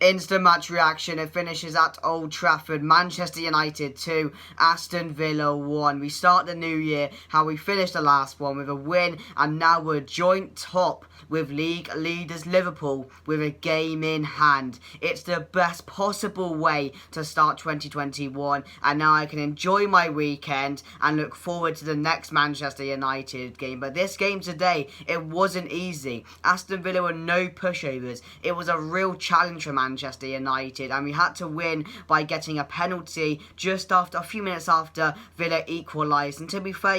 Instant match reaction. It finishes at Old Trafford. Manchester United 2, Aston Villa 1. We start the new year how we finished the last one with a win, and now we're joint top with league leaders Liverpool with a game in hand. It's the best possible way to start 2021, and now I can enjoy my weekend and look forward to the next Manchester United game. But this game today, it wasn't easy. Aston Villa were no pushovers. It was a real challenge for Manchester United, and we had to win by getting a penalty just after a few minutes after Villa equalised. And to be fair,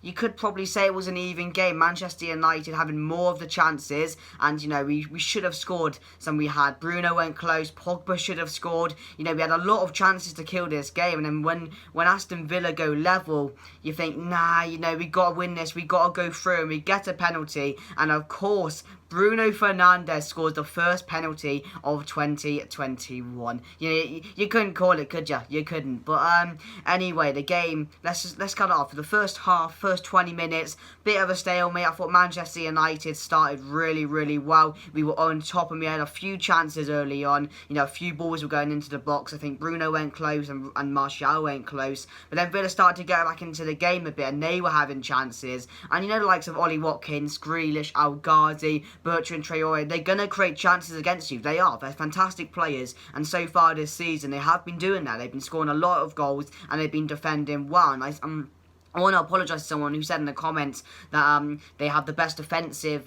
you could probably say it was an even game. Manchester United having more of the chances, and we should have scored some. We had Bruno went close, Pogba should have scored. We had a lot of chances to kill this game, and then when Aston Villa go level, you think, nah, we got to win this, we got to go through, and we get a penalty, and of course Bruno Fernandes scores the first penalty of 2021. You couldn't call it, could you? You couldn't. But anyway, the game, let's cut it off. For the first half, first 20 minutes, bit of a stalemate. I thought Manchester United started really, really well. We were on top, and we had a few chances early on. A few balls were going into the box. I think Bruno went close and Martial went close. But then Villa started to get back into the game a bit, and they were having chances. And the likes of Ollie Watkins, Grealish, Al Ghazi, Bertrand Traore, they're going to create chances against you. They are. They're fantastic players. And so far this season, they have been doing that. They've been scoring a lot of goals, and they've been defending well. And I want to apologise to someone who said in the comments that they have the best defensive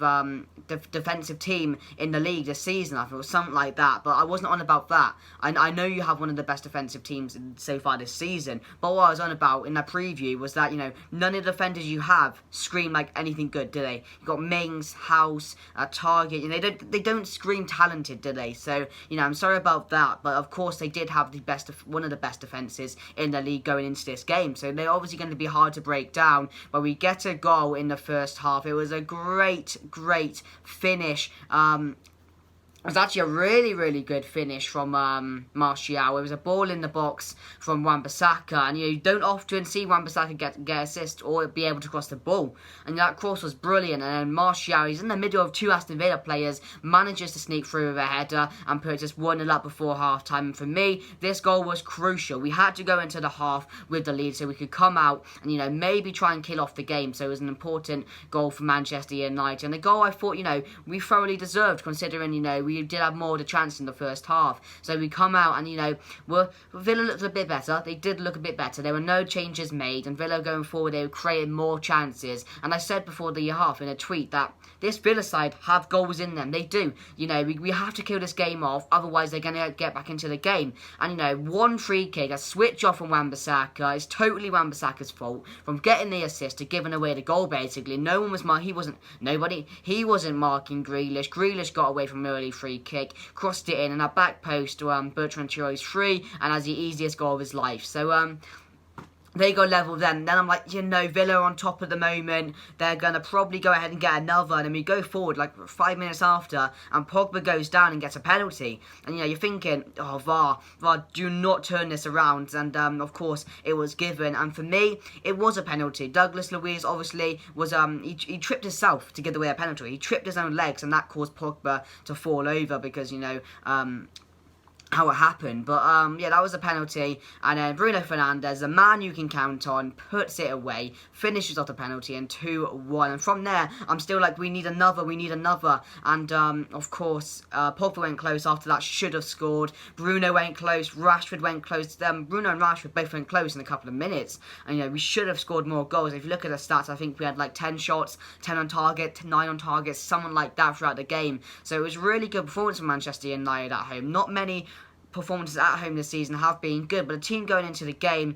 team in the league this season. I thought it was something like that, but I wasn't on about that. I know you have one of the best defensive teams so far this season, but what I was on about in that preview was that none of the defenders you have scream like anything good, do they? You got Mings, House, Target. They don't scream talented, do they? So I'm sorry about that, but of course they did have one of the best defences in the league going into this game. So they're obviously going to be hard to break down, but we get a goal in the first half. It was a great finish. It was actually a really, really good finish from Martial. It was a ball in the box from Wan-Bissaka, and you don't often see Wan-Bissaka get assist or be able to cross the ball. And that cross was brilliant. And then Martial, he's in the middle of two Aston Villa players, manages to sneak through with a header and put us 1-0 up before half-time. And for me, this goal was crucial. We had to go into the half with the lead so we could come out and maybe try and kill off the game. So it was an important goal for Manchester United. And the goal I thought we thoroughly deserved, considering we did have more of the chance in the first half. So we come out and Villa looked a bit better. They did look a bit better. There were no changes made, and Villa going forward, they were creating more chances. And I said before the half in a tweet that this Villa side have goals in them. They do. We have to kill this game off, otherwise they're going to get back into the game. And one free kick, a switch off from Wan-Bissaka, is totally Wan-Bissaka's fault, from getting the assist to giving away the goal. Basically, no one was he wasn't marking Grealish. Grealish got away from an early free kick, crossed it in, and a back post to Bertrand Traore's free, and has the easiest goal of his life. So they go level then. Then I'm like, Villa on top at the moment. They're going to probably go ahead and get another. And then we go forward like 5 minutes after, and Pogba goes down and gets a penalty. And, you're thinking, oh, VAR, do not turn this around. And, of course, it was given. And for me, it was a penalty. Douglas Luiz, obviously, was he tripped himself to give away a penalty. He tripped his own legs, and that caused Pogba to fall over because, how it happened. But that was a penalty. And then Bruno Fernandes, the man you can count on, puts it away, finishes off the penalty, and 2-1. And from there, I'm still like, we need another. And of course, Pogba went close after that, should have scored. Bruno went close, Rashford went close. Bruno and Rashford both went close in a couple of minutes. And we should have scored more goals. If you look at the stats, I think we had like 10 shots, 10 on target, 9 on target, something like that throughout the game. So it was really good performance from Manchester United at home. Not many performances at home this season have been good, but the team going into the game,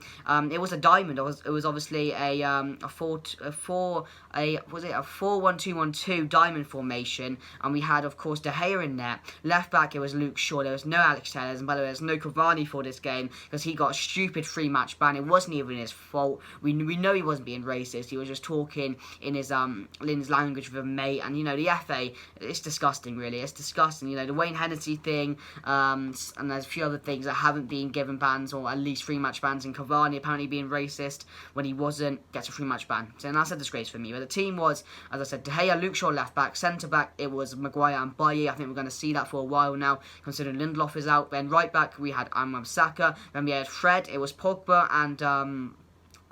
it was a diamond. It was obviously a 4-1-2-1-2 diamond formation, and we had, of course, De Gea in there. Left back, it was Luke Shaw. There was no Alex Telles, and by the way, there's no Cavani for this game because he got a stupid free match ban. It wasn't even his fault. We know he wasn't being racist. He was just talking in his language with a mate, and the FA, it's disgusting, really. It's disgusting. The Wayne Hennessy thing, and there's there's a few other things that haven't been given bans, or at least 3-match bans, and Cavani apparently being racist when he wasn't, gets a 3-match ban. So that's a disgrace for me. But the team was, as I said, De Gea, Luke Shaw left back, centre back it was Maguire and Bailly. I think we're going to see that for a while now, considering Lindelof is out. Then right back we had Saka. Then we had Fred. It was Pogba and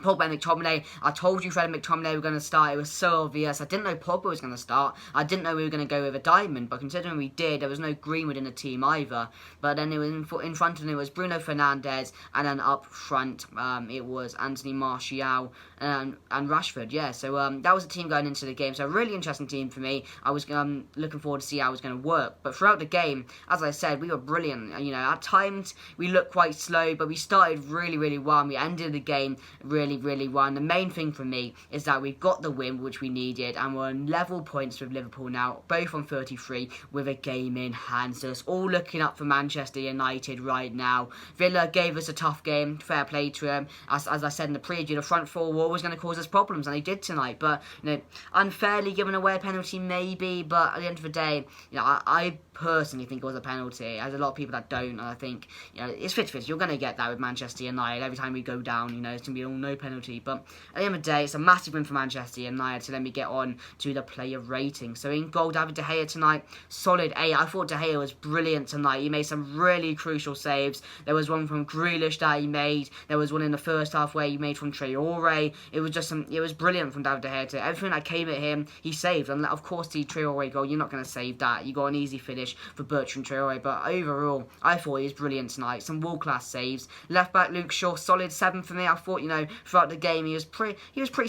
Pogba and McTominay. I told you Fred and McTominay were going to start. It was so obvious. I didn't know Pogba was going to start. I didn't know we were going to go with a diamond, but considering we did, there was no Greenwood in the team either. But then it was in front of him, it was Bruno Fernandes, and then up front it was Anthony Martial and Rashford. Yeah, so that was the team going into the game. So a really interesting team for me. I was looking forward to see how it was going to work. But throughout the game, as I said, we were brilliant. You know, at times we looked quite slow, but we started really, really well. And we ended the game really well. And the main thing for me is that we've got the win, which we needed, and we're on level points with Liverpool now, both on 33 with a game in hand. So it's all looking up for Manchester United right now. Villa gave us a tough game, fair play to them. As I said in the preview, the front four were always going to cause us problems, and they did tonight. But you know, unfairly giving away a penalty maybe, but at the end of the day, you know, I personally think it was a penalty. There's a lot of people that don't, and I think, you know, it's 50-50. You're going to get that with Manchester United. Every time we go down, you know, it's going to be all no penalty. But at the end of the day, it's a massive win for Manchester United. So let me get on to the player rating. So in goal, David De Gea tonight, solid 8. I thought De Gea was brilliant tonight. He made some really crucial saves. There was one from Grealish that he made. There was one in the first half where he made from Traore. It was just it was brilliant from David De Gea. Everything that came at him, he saved. And of course, the Traore goal, you're not going to save that. You got an easy finish for Bertrand Traore, but overall, I thought he was brilliant tonight. Some world-class saves. Left back Luke Shaw, solid 7 for me. I thought, you know, throughout the game he was pretty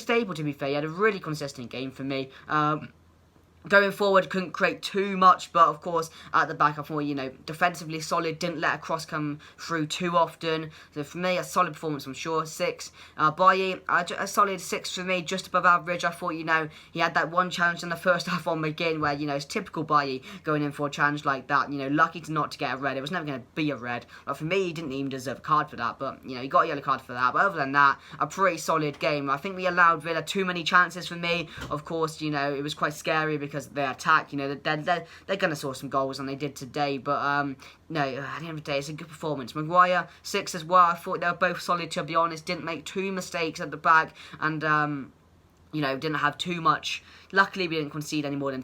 stable, to be fair. He had a really consistent game for me. Going forward, couldn't create too much, but of course, at the back, I thought, you know, defensively solid, didn't let a cross come through too often. So for me, a solid performance, I'm sure. 6. Bailly, a solid 6 for me, just above average. I thought, you know, he had that one challenge in the first half on McGinn where, you know, it's typical Bailly going in for a challenge like that. You know, lucky not to get a red. It was never going to be a red. But for me, he didn't even deserve a card for that. But, you know, he got a yellow card for that. But other than that, a pretty solid game. I think we allowed Villa too many chances for me. Of course, you know, it was quite scary because they attack, you know, they're going to score some goals, and they did today. But no, at the end of the day, it's a good performance. Maguire 6 as well. I thought they were both solid, to be honest. Didn't make too mistakes at the back, and you know, didn't have too much. Luckily, we didn't concede any more than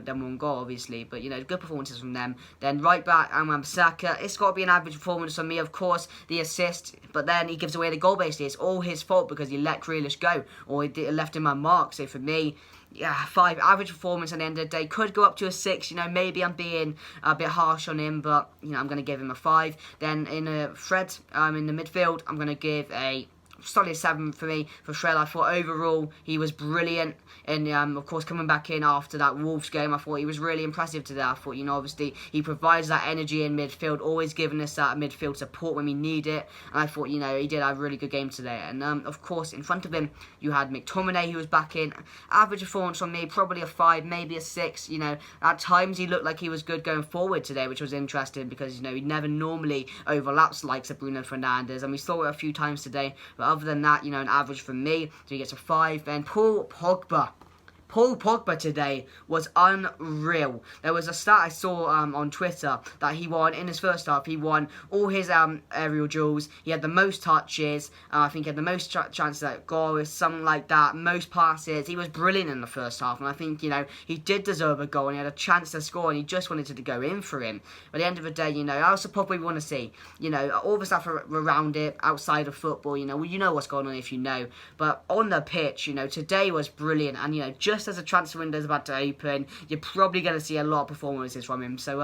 one goal, obviously. But, you know, good performances from them. Then right back, Saka. It's got to be an average performance from me, of course. The assist, but then he gives away the goal, basically. It's all his fault because he let Grealish go, or he left him unmarked. So for me, yeah, 5. Average performance at the end of the day. Could go up to a 6. You know, maybe I'm being a bit harsh on him, but, you know, I'm going to give him a 5. Then in Fred, in the midfield, I'm going to give a solid 7 for me for Fred. I thought overall he was brilliant, and of course coming back in after that Wolves game, I thought he was really impressive today. I thought, you know, obviously he provides that energy in midfield, always giving us that midfield support when we need it, and I thought, you know, he did have a really good game today. And of course in front of him you had McTominay, who was back in. Average performance from me, probably a 5, maybe a 6. You know, at times he looked like he was good going forward today, which was interesting because, you know, he never normally overlaps likes of Bruno Fernandes, and we saw it a few times today. But other than that, you know, an average from me, so he gets a 5. Then Paul Pogba today was unreal. There was a stat I saw on Twitter that he won, in his first half, he won all his aerial duels. He had the most touches. I think he had the most chances at goal, something like that. Most passes. He was brilliant in the first half, and I think, you know, he did deserve a goal, and he had a chance to score, and he just wanted to go in for him. But at the end of the day, you know, I also probably want to see, you know, all the stuff around it, outside of football, you know, well, you know what's going on if you know. But on the pitch, you know, today was brilliant, and, you know, just as a transfer window is about to open, you're probably going to see a lot of performances from him. So,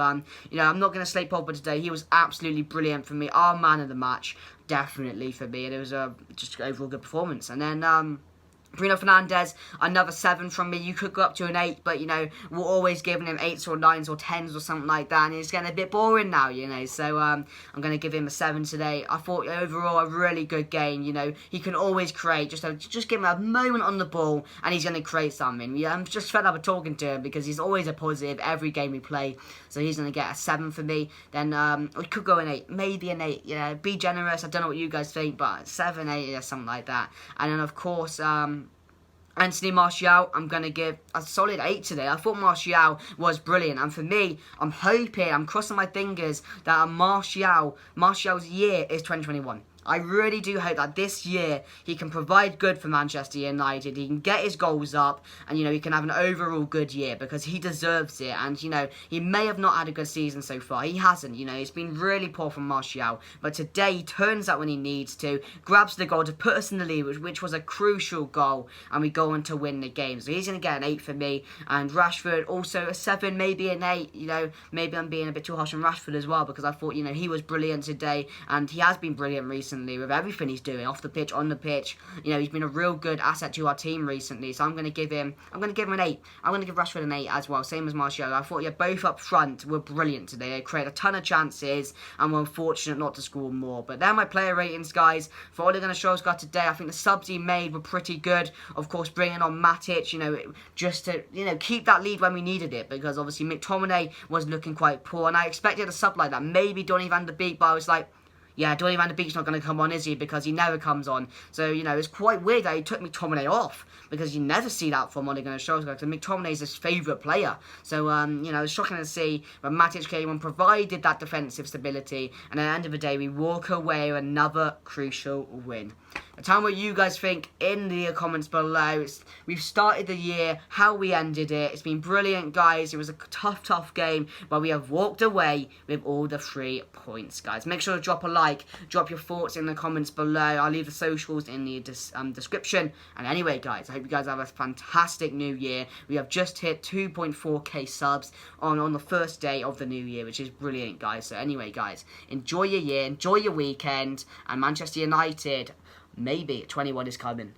you know, I'm not going to slate Pogba today. He was absolutely brilliant for me. Our man of the match, definitely for me. And it was just an overall good performance. And then Bruno Fernandes, another 7 from me. You could go up to an 8, but, you know, we're always giving him 8s or 9s or 10s or something like that, and it's getting a bit boring now, you know. So I'm going to give him a 7 today. I thought overall a really good game. You know, he can always create. Just give him a moment on the ball, and he's going to create something. Yeah, I'm just fed up of talking to him because he's always a positive every game we play. So he's going to get a 7 for me. Then we could go an 8, maybe an 8. Yeah, be generous. I don't know what you guys think, but 7, 8, yeah, something like that. And then of course Anthony Martial, I'm going to give a solid 8 today. I thought Martial was brilliant. And for me, I'm hoping, I'm crossing my fingers that Martial's year is 2021. I really do hope that this year he can provide good for Manchester United. He can get his goals up and, he can have an overall good year because he deserves it. And, he may have not had a good season so far. He hasn't, it's been really poor from Martial. But today he turns up when he needs to, grabs the goal to put us in the lead, which was a crucial goal. And we go on to win the game. So he's going to get an 8 for me. And Rashford also a 7, maybe an 8. Maybe I'm being a bit too harsh on Rashford as well because I thought, he was brilliant today. And he has been brilliant recently with everything he's doing off the pitch, on the pitch. He's been a real good asset to our team recently. So I'm going to give him an 8. I'm going to give Rashford an 8 as well, same as Martial. I thought both up front were brilliant today. They created a ton of chances and were unfortunate not to score more. But they're my player ratings, guys. For Ole Gunnar Solskjaer today, I think the subs he made were pretty good. Of course, bringing on Matic, just to keep that lead when we needed it, because obviously McTominay was looking quite poor, and I expected a sub like that. Maybe Donny van de Beek, but I was like, yeah, Donny van de Beek's not going to come on, is he? Because he never comes on. So, it's quite weird that he took McTominay off, because you never see that from Ole Gunnar Solskjaer, because McTominay is his favourite player. So, it was shocking to see when Matic came on, provided that defensive stability, and at the end of the day, we walk away with another crucial win. Tell me what you guys think in the comments below. We've started the year, how we ended it. It's been brilliant, guys. It was a tough game, but we have walked away with all the 3 points, guys. Make sure to drop a like, drop your thoughts in the comments below. I'll leave the socials in the description. And anyway, guys, I hope you guys have a fantastic new year. We have just hit 2.4k subs on the first day of the new year, which is brilliant, guys. So anyway, guys, enjoy your year, enjoy your weekend, and Manchester United, maybe 21 is coming.